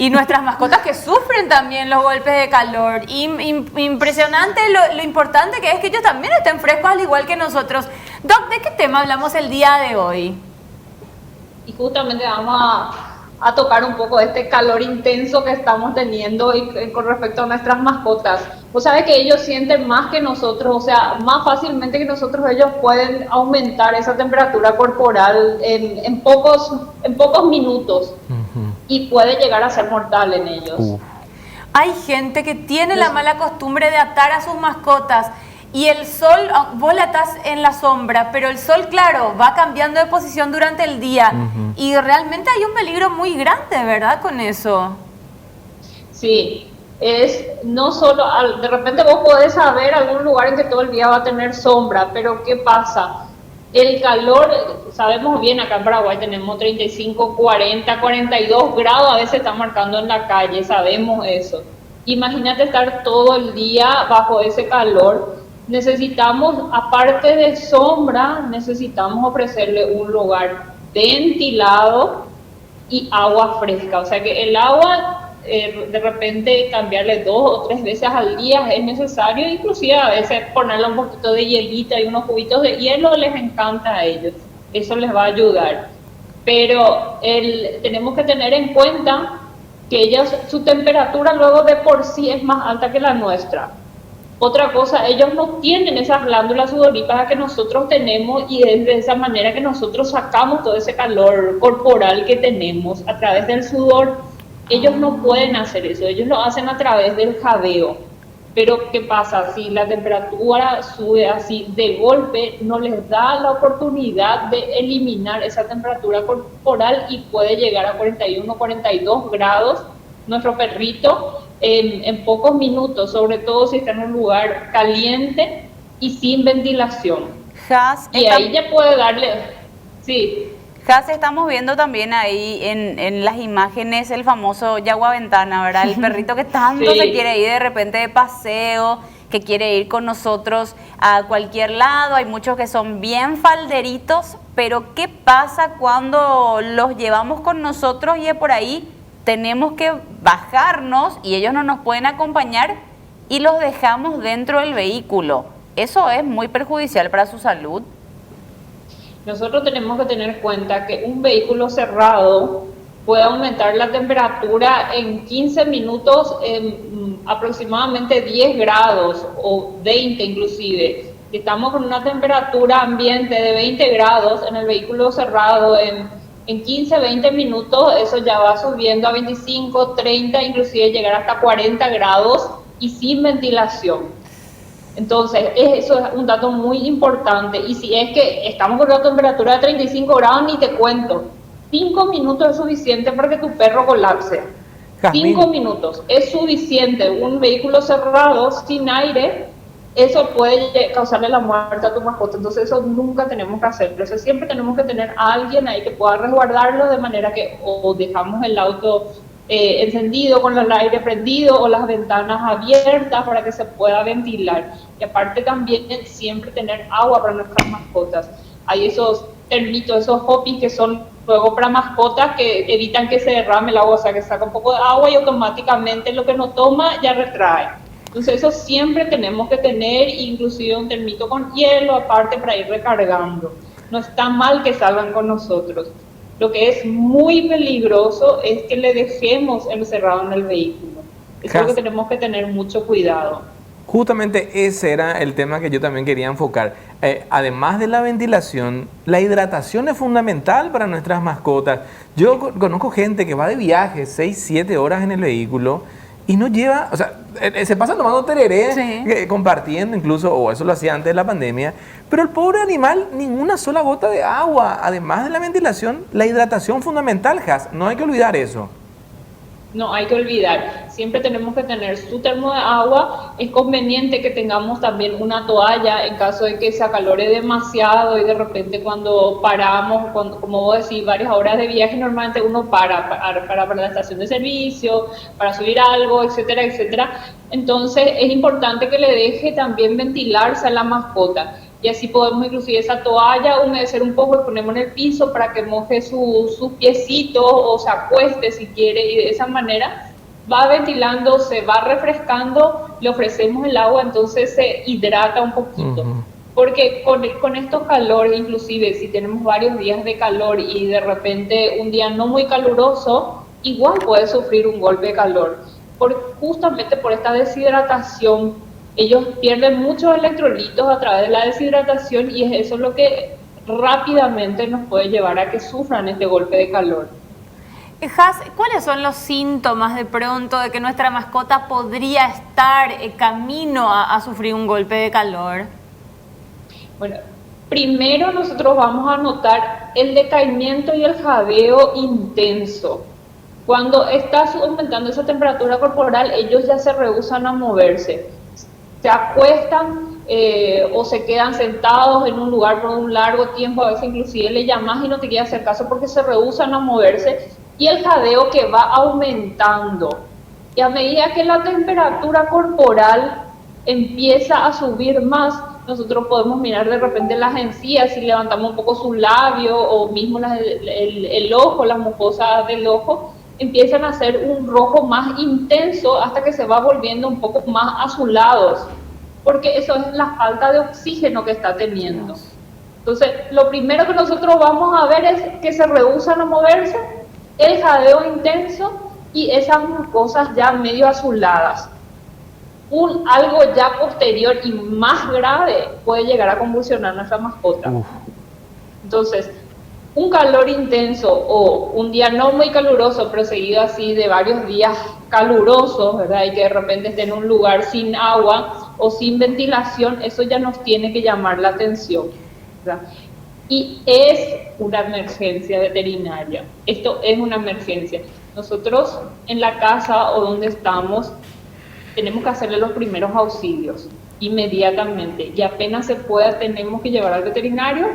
Y nuestras mascotas que sufren también los golpes de calor. Impresionante lo importante que es que ellos también estén frescos al igual que nosotros. Doc, ¿de qué tema hablamos el día de hoy? Y justamente vamos a tocar un poco este calor intenso que estamos teniendo y con respecto a nuestras mascotas. Vos sabés que ellos sienten más que nosotros, o sea, más fácilmente que nosotros ellos pueden aumentar esa temperatura corporal en pocos minutos y puede llegar a ser mortal en ellos. Hay gente que tiene la mala costumbre de atar a sus mascotas y el sol, vos la atás en la sombra, pero el sol, claro, va cambiando de posición durante el día y realmente hay un peligro muy grande, ¿verdad? Con eso. Sí, es no solo, de repente vos podés saber algún lugar en que todo el día va a tener sombra, pero ¿qué pasa? El calor, sabemos bien, acá en Paraguay tenemos 35, 40, 42 grados, a veces está marcando en la calle, sabemos eso. Imagínate estar todo el día bajo ese calor. Necesitamos, aparte de sombra, necesitamos ofrecerle un lugar ventilado y agua fresca. O sea que el agua, de repente cambiarle 2 o 3 veces al día es necesario, inclusive a veces ponerle un poquito de hielita y unos cubitos de hielo les encanta a ellos, eso les va a ayudar. Pero tenemos que tener en cuenta que ellos, su temperatura luego de por sí es más alta que la nuestra. Otra cosa, ellos no tienen esas glándulas sudoríparas que nosotros tenemos y es de esa manera que nosotros sacamos todo ese calor corporal que tenemos a través del sudor. Ellos no pueden hacer eso, ellos lo hacen a través del jadeo. Pero ¿qué pasa? Si la temperatura sube así de golpe, no les da la oportunidad de eliminar esa temperatura corporal y puede llegar a 41, 42 grados. Nuestro perrito en pocos minutos, sobre todo si está en un lugar caliente y sin ventilación. Y ahí ya puede darle... Sí. Jas, estamos viendo también ahí en las imágenes el famoso Yaguaventana, ¿verdad? El perrito que tanto se quiere ir de repente de paseo, que quiere ir con nosotros a cualquier lado. Hay muchos que son bien falderitos, pero ¿qué pasa cuando los llevamos con nosotros y por ahí tenemos que bajarnos y ellos no nos pueden acompañar y los dejamos dentro del vehículo? ¿Eso es muy perjudicial para su salud? Nosotros tenemos que tener en cuenta que un vehículo cerrado puede aumentar la temperatura en 15 minutos en aproximadamente 10 grados o 20 inclusive. Si estamos con una temperatura ambiente de 20 grados en el vehículo cerrado en 15, 20 minutos, eso ya va subiendo a 25, 30, inclusive llegar hasta 40 grados y sin ventilación. Entonces, eso es un dato muy importante. Y si es que estamos con una temperatura de 35 grados, ni te cuento. 5 minutos es suficiente para que tu perro colapse. 5 minutos es suficiente. Un vehículo cerrado, sin aire, eso puede causarle la muerte a tu mascota. Entonces, eso nunca tenemos que hacer. Entonces, siempre tenemos que tener a alguien ahí que pueda resguardarlo de manera que o dejamos el auto encendido con el aire prendido o las ventanas abiertas para que se pueda ventilar. Y aparte también siempre tener agua para nuestras mascotas. Hay esos termitos, esos hopis que son luego para mascotas que evitan que se derrame el agua, o sea que saca un poco de agua y automáticamente lo que no toma ya retrae. Entonces eso siempre tenemos que tener, inclusive un termito con hielo aparte para ir recargando. No está mal que salgan con nosotros. Lo que es muy peligroso es que le dejemos encerrado en el vehículo. Eso es lo que tenemos que tener mucho cuidado. Justamente ese era el tema que yo también quería enfocar. Además de la ventilación, la hidratación es fundamental para nuestras mascotas. Yo conozco gente que va de viaje 6, 7 horas en el vehículo y no lleva, o sea, se pasa tomando tereré, compartiendo incluso, o eso lo hacía antes de la pandemia, pero el pobre animal, ninguna sola gota de agua. Además de la ventilación, la hidratación fundamental, Jas, no hay que olvidar eso. No hay que olvidar, siempre tenemos que tener su termo de agua. Es conveniente que tengamos también una toalla en caso de que se acalore demasiado y de repente cuando paramos, como vos decís, varias horas de viaje, normalmente uno para la estación de servicio, para subir algo, etcétera, etcétera. Entonces es importante que le deje también ventilarse a la mascota. y así podemos inclusive esa toalla humedecer un poco y ponemos en el piso para que moje sus piecitos o se acueste si quiere, y de esa manera va ventilando, se va refrescando, le ofrecemos el agua, entonces se hidrata un poquito. Porque con estos calores, inclusive si tenemos varios días de calor y de repente un día no muy caluroso, igual puede sufrir un golpe de calor. Justamente por esta deshidratación, ellos pierden muchos electrolitos a través de la deshidratación, y es eso lo que rápidamente nos puede llevar a que sufran este golpe de calor. Has, ¿cuáles son los síntomas de pronto de que nuestra mascota podría estar camino a sufrir un golpe de calor? Bueno, primero nosotros vamos a notar el decaimiento y el jadeo intenso. Cuando está aumentando esa temperatura corporal, ellos ya se rehúsan a moverse. Se acuestan o se quedan sentados en un lugar por un largo tiempo, a veces inclusive le llamas y no te quiere hacer caso porque se rehúsan a moverse, y el jadeo que va aumentando. Y a medida que la temperatura corporal empieza a subir más, nosotros podemos mirar de repente las encías, si levantamos un poco su labio o mismo el ojo, las mucosas del ojo, empiezan a hacer un rojo más intenso hasta que se va volviendo un poco más azulados, porque eso es la falta de oxígeno que está teniendo. Entonces, lo primero que nosotros vamos a ver es que se rehúsan a moverse, el jadeo intenso y esas mucosas ya medio azuladas. Algo ya posterior y más grave puede llegar a convulsionar nuestra mascota. Entonces, un calor intenso o un día no muy caluroso, pero seguido así de varios días calurosos, ¿verdad? Y que de repente esté en un lugar sin agua o sin ventilación, eso ya nos tiene que llamar la atención, ¿verdad? Y es una emergencia veterinaria. Esto es una emergencia. Nosotros en la casa o donde estamos tenemos que hacerle los primeros auxilios inmediatamente, y apenas se pueda tenemos que llevar al veterinario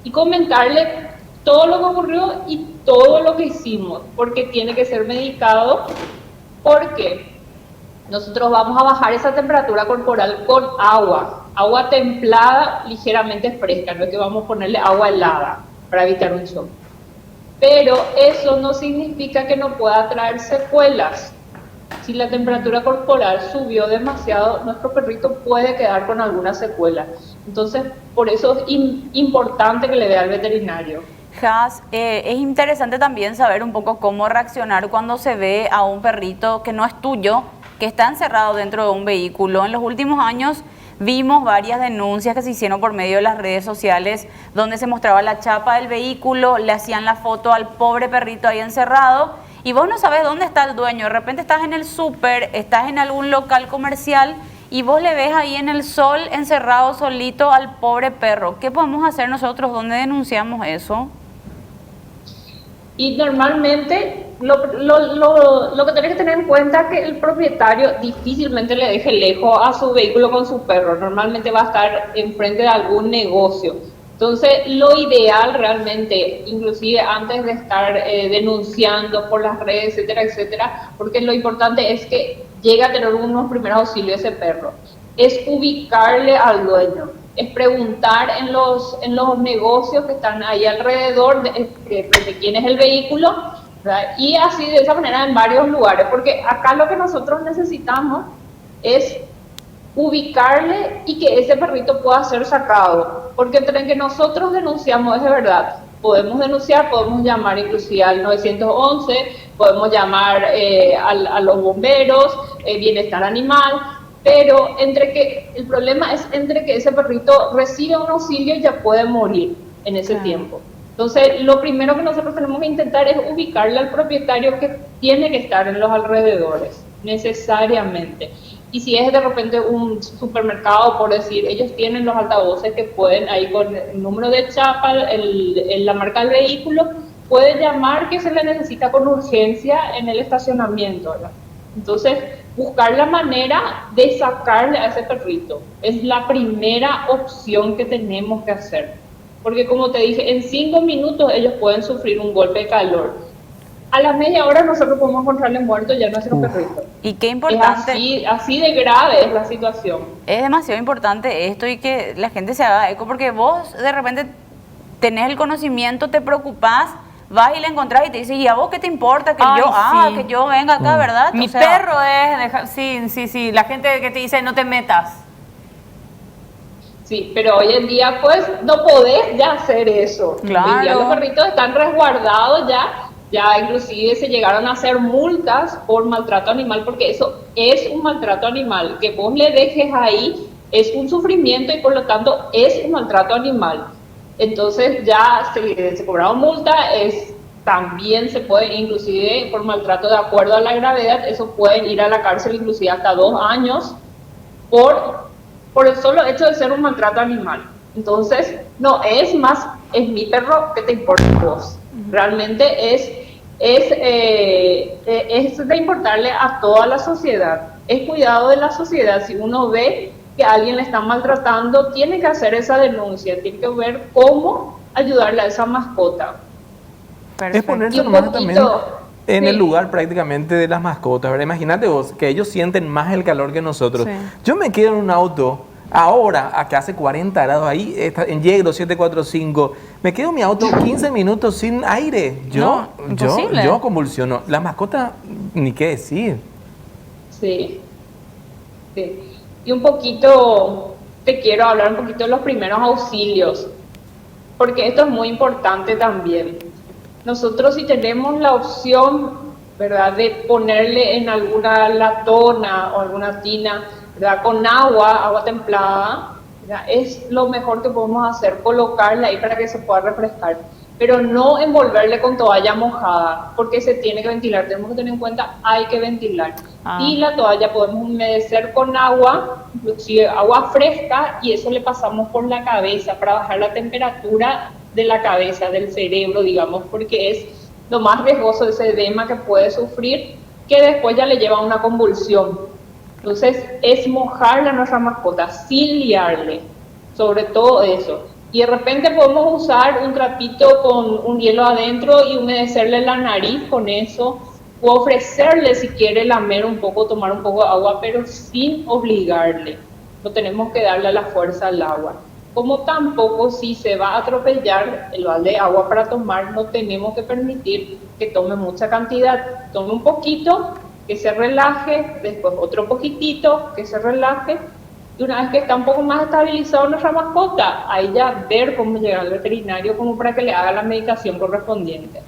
y comentarle todo lo que ocurrió y todo lo que hicimos, porque tiene que ser medicado, porque nosotros vamos a bajar esa temperatura corporal con agua templada, ligeramente fresca, no es que vamos a ponerle agua helada para evitar un shock. Pero eso no significa que no pueda traer secuelas. Si la temperatura corporal subió demasiado, nuestro perrito puede quedar con alguna secuela. Entonces, por eso es importante que le vea al veterinario. Has, es interesante también saber un poco cómo reaccionar cuando se ve a un perrito que no es tuyo, que está encerrado dentro de un vehículo. En los últimos años vimos varias denuncias que se hicieron por medio de las redes sociales, donde se mostraba la chapa del vehículo, le hacían la foto al pobre perrito ahí encerrado, y vos no sabes dónde está el dueño. De repente estás en el súper, estás en algún local comercial y vos le ves ahí en el sol encerrado solito al pobre perro. ¿Qué podemos hacer nosotros? ¿Dónde denunciamos eso? Y normalmente lo que tenés que tener en cuenta es que el propietario difícilmente le deje lejos a su vehículo con su perro. Normalmente va a estar enfrente de algún negocio. Entonces, lo ideal realmente, inclusive antes de estar denunciando por las redes, etcétera, etcétera, porque lo importante es que llegue a tener unos primeros auxilios ese perro, es ubicarle al dueño, es preguntar en los negocios que están ahí alrededor de quién es el vehículo, ¿verdad? Y así de esa manera en varios lugares, porque acá lo que nosotros necesitamos es ubicarle y que ese perrito pueda ser sacado, porque entre que nosotros denunciamos, es de verdad, podemos denunciar, podemos llamar inclusive al 911, podemos llamar a los bomberos, bienestar animal, pero el problema es entre que ese perrito recibe un auxilio y ya puede morir en ese tiempo. Entonces, lo primero que nosotros tenemos que intentar es ubicarle al propietario que tiene que estar en los alrededores, necesariamente. Y si es de repente un supermercado, por decir, ellos tienen los altavoces que pueden, ahí con el número de chapa, la marca del vehículo, puede llamar que se le necesita con urgencia en el estacionamiento, ¿verdad? Entonces, buscar la manera de sacarle a ese perrito es la primera opción que tenemos que hacer. Porque como te dije, en 5 minutos ellos pueden sufrir un golpe de calor. a la media hora nosotros podemos encontrarle muerto ya a nuestro perrito. Y qué Es importante. así de grave es la situación. Es demasiado importante esto y que la gente se haga eco, porque vos de repente tenés el conocimiento, te preocupás, vas y la encontrás y te dices, ¿y a vos qué te importa que Ay, yo haga, sí. que yo venga acá, verdad? Mi O sea, perro es, sí, la gente que te dice no te metas. Sí, pero hoy en día pues no podés ya hacer eso. Claro. Hoy en día los perritos están resguardados ya inclusive se llegaron a hacer multas por maltrato animal, porque eso es un maltrato animal. Que vos le dejes ahí es un sufrimiento y por lo tanto es un maltrato animal. Entonces ya se cobraron multa, también se puede, inclusive por maltrato de acuerdo a la gravedad, eso pueden ir a la cárcel inclusive hasta 2 años por el solo hecho de ser un maltrato animal. Entonces, no es más, es mi perro, que te importa a vos. Realmente es de importarle a toda la sociedad. Es cuidado de la sociedad. Si uno ve que a alguien le está maltratando, tiene que hacer esa denuncia, tiene que ver cómo ayudarle a esa mascota. Es ponerse Y un nomás también poquito, en sí. el lugar prácticamente de las mascotas, ¿verdad? Imagínate vos, que ellos sienten más el calor que nosotros. Sí. Yo me quedo en un auto, ahora, acá hace 40 grados, ahí está, en Yegro 745, me quedo en mi auto 15 minutos sin aire. No, imposible. Yo convulsiono. La mascota, ni qué decir. Sí, sí. Y un poquito, te quiero hablar un poquito de los primeros auxilios, porque esto es muy importante también. Nosotros si tenemos la opción, ¿verdad?, de ponerle en alguna latona o alguna tina, ¿verdad?, con agua templada, ¿verdad?, es lo mejor que podemos hacer, colocarla ahí para que se pueda refrescar. Pero no envolverle con toalla mojada, porque se tiene que ventilar. Tenemos que tener en cuenta, hay que ventilar. Y la toalla podemos humedecer con agua, inclusive agua fresca, y eso le pasamos por la cabeza para bajar la temperatura de la cabeza, del cerebro, digamos, porque es lo más riesgoso de ese edema que puede sufrir, que después ya le lleva a una convulsión. Entonces, es mojarle a nuestra mascota sin liarle, sobre todo eso. Y de repente podemos usar un trapito con un hielo adentro y humedecerle la nariz con eso, o ofrecerle si quiere lamer un poco, tomar un poco de agua, pero sin obligarle. No tenemos que darle la fuerza al agua. Como tampoco si se va a atropellar el balde de agua para tomar, no tenemos que permitir que tome mucha cantidad. Tome un poquito, que se relaje, después otro poquitito, que se relaje. Y una vez que está un poco más estabilizado nuestra mascota, ahí ya ver cómo llegar al veterinario como para que le haga la medicación correspondiente.